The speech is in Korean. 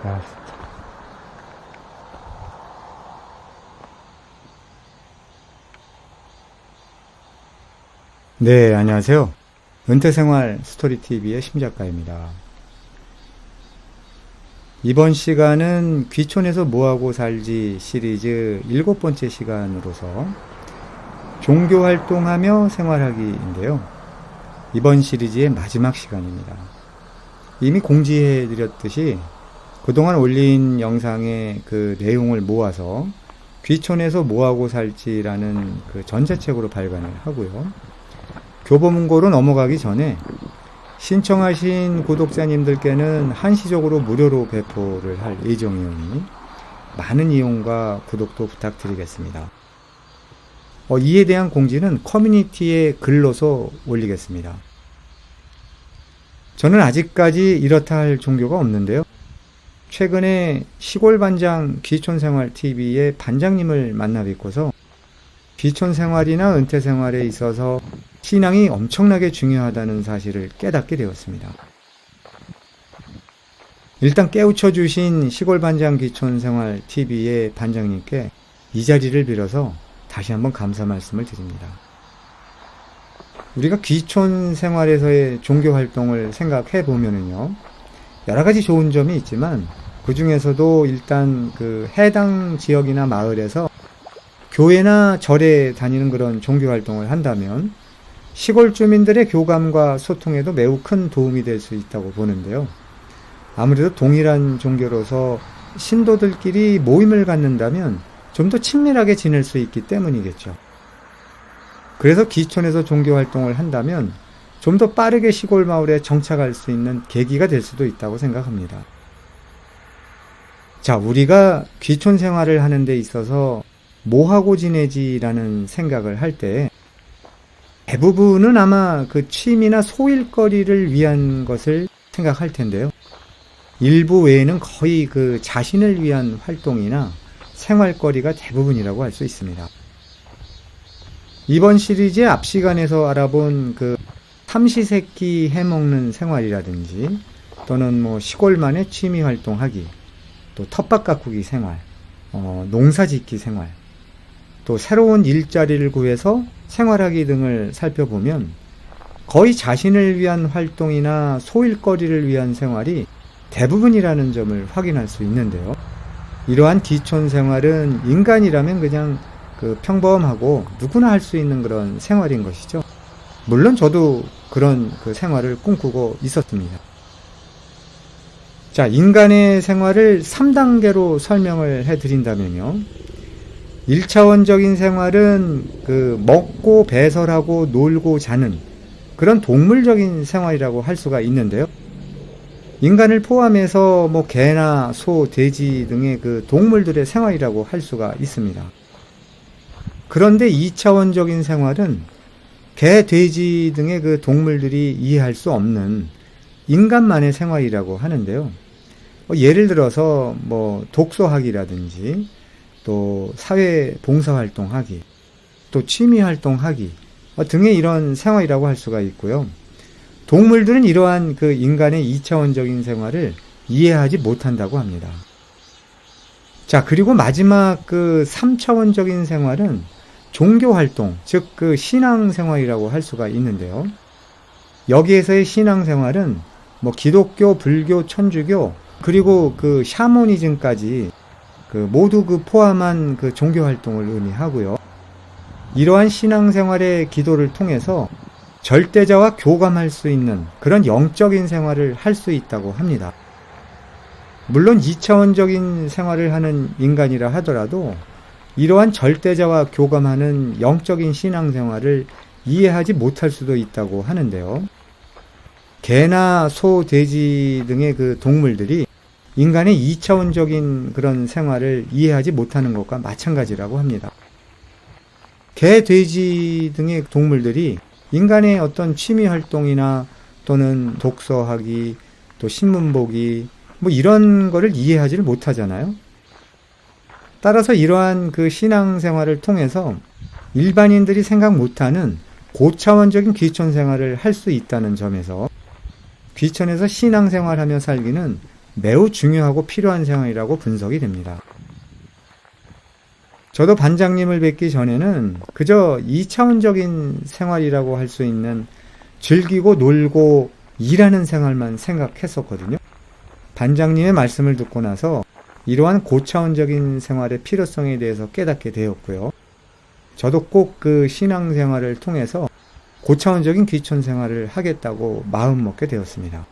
podcast. 네, 안녕하세요. 은퇴생활 스토리TV의 심작가입니다. 이번 시간은 귀촌에서 뭐하고 살지 시리즈 7번째 시간으로서 종교활동하며 생활하기인데요. 이번 시리즈의 마지막 시간입니다. 이미 공지해드렸듯이 그동안 올린 영상의 그 내용을 모아서 귀촌에서 뭐하고 살지라는 그 전자책으로 발간을 하고요. 교보문고로 넘어가기 전에 신청하신 구독자님들께는 한시적으로 무료로 배포를 할 예정이오니 많은 이용과 구독도 부탁드리겠습니다. 이에 대한 공지는 커뮤니티에 글로서 올리겠습니다. 저는 아직까지 이렇다 할 종교가 없는데요. 최근에 시골반장 귀촌생활TV의 반장님을 만나 뵙고서 귀촌생활이나 은퇴생활에 있어서 신앙이 엄청나게 중요하다는 사실을 깨닫게 되었습니다. 일단 깨우쳐 주신 시골반장 귀촌생활TV의 반장님께 이 자리를 빌어서 다시 한번 감사 말씀을 드립니다. 우리가 귀촌생활에서의 종교활동을 생각해 보면은요, 여러 가지 좋은 점이 있지만 그 중에서도 일단 그 해당 지역이나 마을에서 교회나 절에 다니는 그런 종교활동을 한다면 시골 주민들의 교감과 소통에도 매우 큰 도움이 될 수 있다고 보는데요. 아무래도 동일한 종교로서 신도들끼리 모임을 갖는다면 좀 더 친밀하게 지낼 수 있기 때문이겠죠. 그래서 귀촌에서 종교활동을 한다면 좀 더 빠르게 시골 마을에 정착할 수 있는 계기가 될 수도 있다고 생각합니다. 자, 우리가 귀촌 생활을 하는 데 있어서 뭐하고 지내지라는 생각을 할 때 대부분은 아마 그 취미나 소일거리를 위한 것을 생각할 텐데요. 일부 외에는 거의 그 자신을 위한 활동이나 생활거리가 대부분이라고 할 수 있습니다. 이번 시리즈의 앞 시간에서 알아본 그 삼시세끼 해먹는 생활이라든지 또는 뭐 시골만의 취미 활동하기, 또 텃밭 가꾸기 생활, 농사짓기 생활, 또 새로운 일자리를 구해서 생활하기 등을 살펴보면 거의 자신을 위한 활동이나 소일거리를 위한 생활이 대부분이라는 점을 확인할 수 있는데요. 이러한 귀촌 생활은 인간이라면 그냥 그 평범하고 누구나 할 수 있는 그런 생활인 것이죠. 물론 저도 그런 그 생활을 꿈꾸고 있었습니다. 자, 인간의 생활을 3단계로 설명을 해드린다면요. 1차원적인 생활은 그 먹고 배설하고 놀고 자는 그런 동물적인 생활이라고 할 수가 있는데요. 인간을 포함해서 뭐 개나 소, 돼지 등의 그 동물들의 생활이라고 할 수가 있습니다. 그런데 2차원적인 생활은 개, 돼지 등의 그 동물들이 이해할 수 없는 인간만의 생활이라고 하는데요. 예를 들어서 뭐 독서하기라든지 또 사회 봉사활동하기, 또 취미활동하기 등의 이런 생활이라고 할 수가 있고요. 동물들은 이러한 그 인간의 2차원적인 생활을 이해하지 못한다고 합니다. 자, 그리고 마지막 그 3차원적인 생활은 종교활동, 즉 그 신앙생활이라고 할 수가 있는데요. 여기에서의 신앙생활은 뭐 기독교, 불교, 천주교, 그리고 그 샤머니즘까지 그 모두 그 포함한 그 종교활동을 의미하고요. 이러한 신앙생활의 기도를 통해서 절대자와 교감할 수 있는 그런 영적인 생활을 할 수 있다고 합니다. 물론 2차원적인 생활을 하는 인간이라 하더라도 이러한 절대자와 교감하는 영적인 신앙생활을 이해하지 못할 수도 있다고 하는데요. 개나 소, 돼지 등의 그 동물들이 인간의 2차원적인 그런 생활을 이해하지 못하는 것과 마찬가지라고 합니다. 개, 돼지 등의 동물들이 인간의 어떤 취미 활동이나 또는 독서하기, 또 신문 보기, 뭐 이런 거를 이해하지를 못하잖아요. 따라서 이러한 그 신앙생활을 통해서 일반인들이 생각 못하는 고차원적인 귀촌 생활을 할 수 있다는 점에서 귀천에서 신앙생활하며 살기는 매우 중요하고 필요한 생활이라고 분석이 됩니다. 저도 반장님을 뵙기 전에는 그저 2차원적인 생활이라고 할 수 있는 즐기고 놀고 일하는 생활만 생각했었거든요. 반장님의 말씀을 듣고 나서 이러한 고차원적인 생활의 필요성에 대해서 깨닫게 되었고요. 저도 꼭 그 신앙생활을 통해서 고차원적인 귀촌 생활을 하겠다고 마음먹게 되었습니다.